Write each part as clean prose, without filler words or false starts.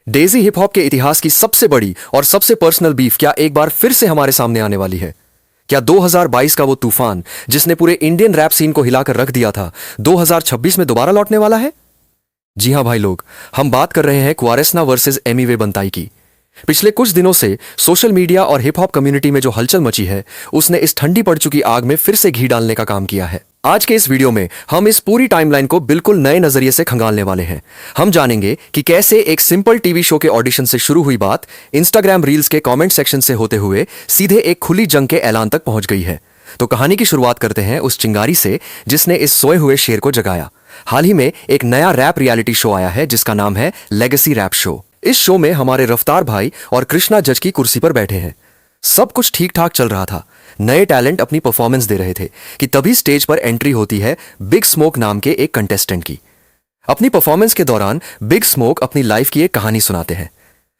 Daisy hip hop के इतिहास की सबसे बड़ी और सबसे पर्सनल बीफ क्या एक बार फिर से हमारे सामने आने वाली है? क्या 2022 का वो तूफान जिसने पूरे इंडियन रैप सीन को हिलाकर रख दिया था 2026 में दोबारा लौटने वाला है? जी हां भाई लोग, हम बात कर रहे हैं क्वारेस्ना वर्सेस एमिवे बनताई की। पिछले कुछ दिनों से सोशल मीडिया और हिप हॉप कम्युनिटी में जो हलचल मची है उसने इस ठंडी पड़ चुकी आग में फिर से घी डालने का काम किया है। आज के इस वीडियो में हम इस पूरी टाइमलाइन को बिल्कुल नए नजरिए से खंगालने वाले हैं। हम जानेंगे कि कैसे एक सिंपल टीवी शो के ऑडिशन से शुरू हुई बात इंस्टाग्राम रील्स के कमेंट सेक्शन से होते हुए सीधे एक खुली जंग के ऐलान तक पहुंच गई है। तो कहानी की शुरुआत करते हैं उस चिंगारी से जिसने इस सोए हुए शेर को जगाया। हाल ही में एक नया रैप रियलिटी शो आया है जिसका नाम है लेगेसी रैप शो। इस शो में हमारे रफ्तार भाई और कृष्णा जज की कुर्सी पर बैठे हैं। सब कुछ ठीक ठाक चल रहा था, नए टैलेंट अपनी परफॉर्मेंस दे रहे थे कि तभी स्टेज पर एंट्री होती है बिग स्मोक नाम के एक कंटेस्टेंट की। अपनी परफॉर्मेंस के दौरान बिग स्मोक अपनी लाइफ की एक कहानी सुनाते हैं।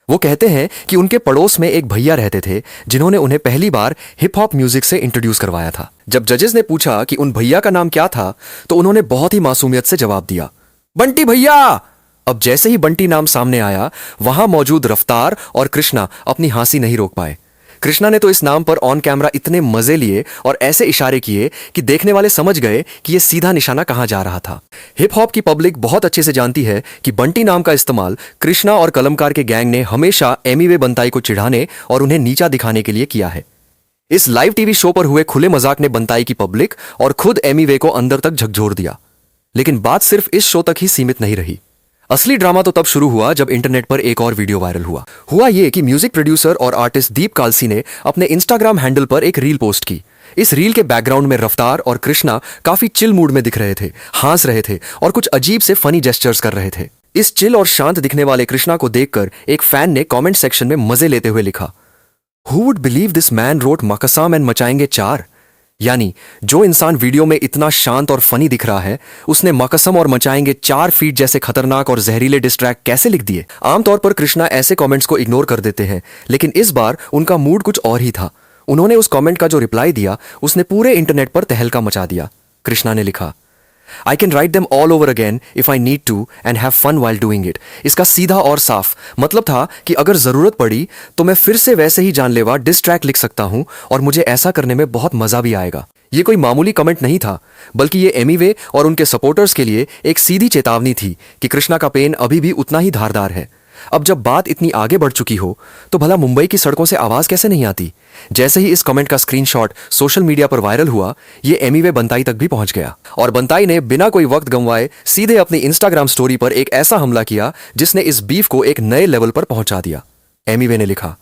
वो कहते हैं कि उनके पड़ोस में एक भैया रहते थे जिन्होंने उन्हें पहली बार हिप हॉप म्यूजिक से इंट्रोड्यूस करवाया था। जब जजेस ने पूछा कि उन भैया का नाम क्या था तो उन्होंने बहुत ही मासूमियत से जवाब दिया, बंटी भैया। अब जैसे ही बंटी नाम सामने आया वहां मौजूद रफ्तार और कृष्णा अपनी हंसी नहीं रोक पाए। कृष्णा ने तो इस नाम पर ऑन कैमरा इतने मजे लिए और ऐसे इशारे किए कि देखने वाले समझ गए कि यह सीधा निशाना कहां जा रहा था। हिप हॉप की पब्लिक बहुत अच्छे से जानती है कि बंटी नाम का इस्तेमाल कृष्णा और कलमकार के गैंग ने हमेशा एमिवे बनताई को चिढ़ाने और उन्हें नीचा दिखाने के लिए किया है। इस लाइव टीवी शो पर हुए खुले मजाक ने बनताई की पब्लिक और खुद एमिवे को अंदर तक झकझोर दिया। लेकिन बात सिर्फ इस शो तक ही सीमित नहीं रही। असली ड्रामा तो तब शुरू हुआ जब इंटरनेट पर एक और वीडियो वायरल हुआ ये कि म्यूजिक प्रोड्यूसर और आर्टिस्ट दीप कालसी ने अपने इंस्टाग्राम हैंडल पर एक रील पोस्ट की। इस रील के बैकग्राउंड में रफ्तार और कृष्णा काफी चिल मूड में दिख रहे थे, हंस रहे थे और कुछ अजीब से फनी जेस्चर्स कर रहे थे। इस चिल और शांत दिखने वाले कृष्णा को देखकर एक फैन ने कॉमेंट सेक्शन में मजे लेते हुए लिखा, who would believe this man wrote मकसम एंड मचाएंगे चार। यानी जो इंसान वीडियो में इतना शांत और फनी दिख रहा है उसने मकसम और मचाएंगे 4 फीट जैसे खतरनाक और जहरीले डिस्ट्रैक्ट कैसे लिख दिए। आमतौर पर कृष्णा ऐसे कमेंट्स को इग्नोर कर देते हैं, लेकिन इस बार उनका मूड कुछ और ही था। उन्होंने उस कमेंट का जो रिप्लाई दिया उसने पूरे इंटरनेट पर तहलका मचा दिया। कृष्णा ने लिखा, I can write them all over again if I need to and have fun while doing it। इसका सीधा और साफ मतलब था कि अगर जरूरत पड़ी तो मैं फिर से वैसे ही जानलेवा डिस्ट्रैक्ट लिख सकता हूं और मुझे ऐसा करने में बहुत मजा भी आएगा। ये कोई मामूली कमेंट नहीं था, बल्कि ये एमिवे और उनके सपोर्टर्स के लिए एक सीधी चेतावनी थी कि कृष्णा का पेन अभी भी उतना ही धारदार है। अब जब बात इतनी आगे बढ़ चुकी हो तो भला मुंबई की सड़कों से आवाज कैसे नहीं आती। जैसे ही इस कमेंट का स्क्रीनशॉट सोशल मीडिया पर वायरल हुआ ये एमिवे बनताई तक भी पहुंच गया और बनताई ने बिना कोई वक्त गंवाए सीधे अपनी इंस्टाग्राम स्टोरी पर एक ऐसा हमला किया जिसने इस बीफ को एक नए लेवल पर पहुंचा दिया। एमिवे ने लिखा,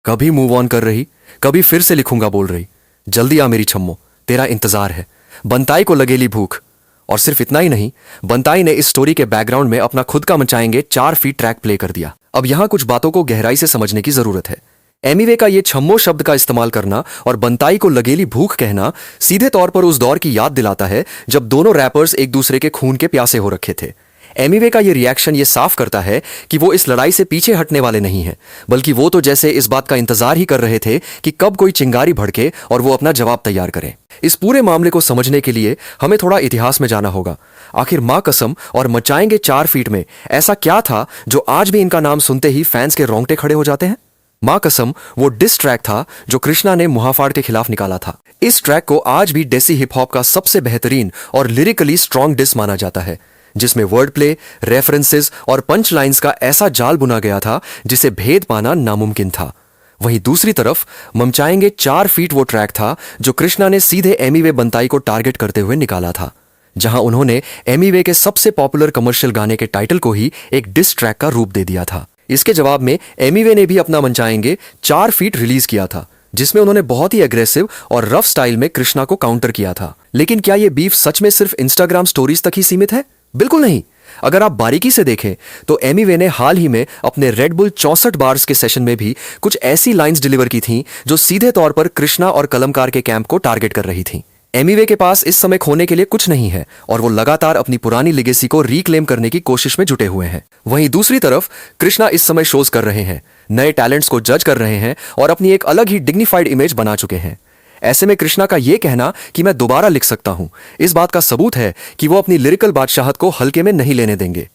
कभी मूव ऑन कर रही, कभी फिर से लिखूंगा बोल रही, जल्दी आ मेरी छम्मो, तेरा इंतजार है, बनताई को लगेली भूख। और सिर्फ इतना ही नहीं, बनताई ने इस स्टोरी के बैकग्राउंड में अपना खुद का मचाएंगे 4 फीट ट्रैक प्ले कर दिया। अब यहां कुछ बातों को गहराई से समझने की जरूरत है। एमिवे का ये छम्मो शब्द का इस्तेमाल करना और बनताई को लगेली भूख कहना सीधे तौर पर उस दौर की याद दिलाता है जब दोनों रैपर्स एक दूसरे के खून के प्यासे हो रखे थे। एमिवे का ये रिएक्शन ये साफ करता है कि वो इस लड़ाई से पीछे हटने वाले नहीं हैं, बल्कि वो तो जैसे इस बात का इंतजार ही कर रहे थे कि कब कोई चिंगारी भड़के और वो अपना जवाब तैयार करें। इस पूरे मामले को समझने के लिए हमें थोड़ा इतिहास में जाना होगा। आखिर मां कसम और मचाएंगे 4 फीट में ऐसा क्या था जो आज भी इनका नाम सुनते ही फैंस के रोंगटे खड़े हो जाते हैं। मां कसम वो डिस ट्रैक था जो कृष्णा ने मुहाफाड़ के खिलाफ निकाला था। इस ट्रैक को आज भी देसी हिप हॉप का सबसे बेहतरीन और लिरिकली स्ट्रॉन्ग डिस माना जाता है, जिसमें वर्ड प्ले, रेफरेंसेस और पंच लाइन्स का ऐसा जाल बुना गया था जिसे भेद पाना नामुमकिन था। वहीं दूसरी तरफ ममचाएंगे 4 फीट वो ट्रैक था जो कृष्णा ने सीधे एमिवे बनताई को टारगेट करते हुए निकाला था, जहां उन्होंने एमिवे के सबसे पॉपुलर कमर्शियल गाने के टाइटल को ही एक डिस ट्रैक का रूप दे दिया था। इसके जवाब में एमिवे ने भी अपना ममचाएंगे 4 फीट रिलीज किया था, जिसमें उन्होंने बहुत ही एग्रेसिव और रफ स्टाइल में कृष्णा को काउंटर किया था। लेकिन क्या यह बीफ सच में सिर्फ इंस्टाग्राम स्टोरीज तक ही सीमित है? बिल्कुल नहीं। अगर आप बारीकी से देखें तो एमिवे ने हाल ही में अपने रेड बुल 64 बार्स के सेशन में भी कुछ ऐसी लाइंस डिलीवर की थीं जो सीधे तौर पर कृष्णा और कलमकार के कैंप को टारगेट कर रही थीं। एमिवे के पास इस समय खोने के लिए कुछ नहीं है और वो लगातार अपनी पुरानी लेगेसी को रिक्लेम करने की कोशिश में जुटे हुए हैं। वहीं दूसरी तरफ कृष्णा इस समय शोज कर रहे हैं, नए टैलेंट्स को जज कर रहे हैं और अपनी एक अलग ही डिग्निफाइड इमेज बना चुके हैं। ऐसे में कृष्णा का यह कहना कि मैं दोबारा लिख सकता हूं, इस बात का सबूत है कि वो अपनी लिरिकल बादशाहत को हल्के में नहीं लेने देंगे।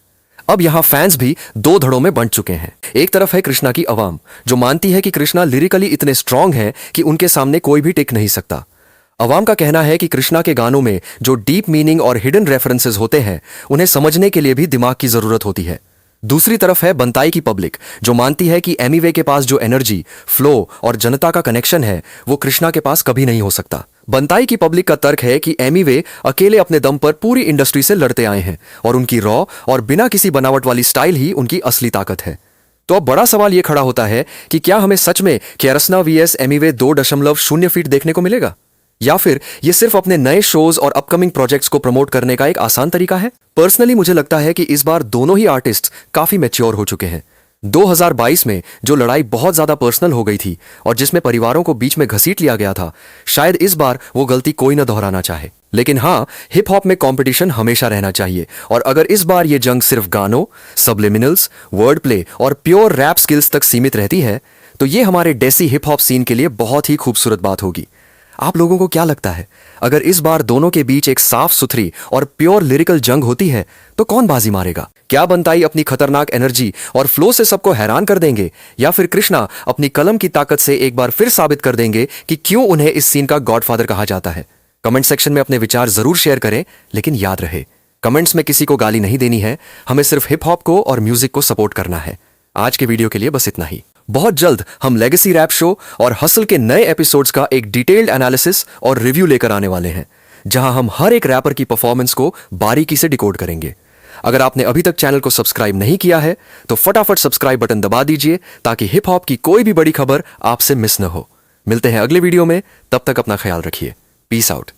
अब यहाँ फैंस भी दो धड़ों में बंट चुके हैं। एक तरफ है कृष्णा की अवाम, जो मानती है कि कृष्णा लिरिकली इतने स्ट्रांग हैं कि उनके सामने कोई भी टिक नहीं सकता। अवाम का कहना है कि कृष्णा के गानों में जो डीप मीनिंग और हिडन रेफरेंसेस होते हैं, उन्हें समझने के लिए भी दिमाग की जरूरत होती है। दूसरी तरफ है बंताई की पब्लिक, जो मानती है कि एमिवे के पास जो एनर्जी, फ्लो और जनता का कनेक्शन है, वो कृष्णा के पास कभी नहीं हो सकता। बंताई की पब्लिक का तर्क है कि एमिवे अकेले अपने दम पर पूरी इंडस्ट्री से लड़ते आए हैं और उनकी रॉ और बिना किसी बनावट वाली स्टाइल ही उनकी असली ताकत है। तो अब बड़ा सवाल यह खड़ा होता है कि क्या हमें सच में केरसना वीएस एमिवे 2.0 फीट देखने को मिलेगा, या फिर ये सिर्फ अपने नए शोज और अपकमिंग प्रोजेक्ट्स को प्रमोट करने का एक आसान तरीका है? पर्सनली मुझे लगता है कि इस बार दोनों ही आर्टिस्ट काफी मैच्योर हो चुके हैं। 2022 में जो लड़ाई बहुत ज्यादा पर्सनल हो गई थी और जिसमें परिवारों को बीच में घसीट लिया गया था, शायद इस बार वो गलती कोई न दोहराना चाहे। लेकिन हाँ, हिप हॉप में कंपटीशन हमेशा रहना चाहिए, और अगर इस बार ये जंग सिर्फ गानों, सबलिमिनल्स, वर्ड प्ले और प्योर रैप स्किल्स तक सीमित रहती है, तो ये हमारे देसी हिप हॉप सीन के लिए बहुत ही खूबसूरत बात होगी। आप लोगों को क्या लगता है, अगर इस बार दोनों के बीच एक साफ सुथरी और प्योर लिरिकल जंग होती है तो कौन बाजी मारेगा? क्या बंताई अपनी खतरनाक एनर्जी और फ्लो से सबको हैरान कर देंगे, या फिर कृष्णा अपनी कलम की ताकत से एक बार फिर साबित कर देंगे कि क्यों उन्हें इस सीन का गॉडफादर कहा जाता है? कमेंट सेक्शन में अपने विचार जरूर शेयर करें, लेकिन याद रहे, कमेंट्स में किसी को गाली नहीं देनी है, हमें सिर्फ हिप हॉप को और म्यूजिक को सपोर्ट करना है। आज के वीडियो के लिए बस इतना ही। बहुत जल्द हम लेगेसी रैप शो और हसल के नए एपिसोड्स का एक डिटेल्ड एनालिसिस और रिव्यू लेकर आने वाले हैं, जहां हम हर एक रैपर की परफॉर्मेंस को बारीकी से डिकोड करेंगे। अगर आपने अभी तक चैनल को सब्सक्राइब नहीं किया है तो फटाफट सब्सक्राइब बटन दबा दीजिए, ताकि हिप हॉप की कोई भी बड़ी खबर आपसे मिस न हो। मिलते हैं अगले वीडियो में, तब तक अपना ख्याल रखिए। Peace out.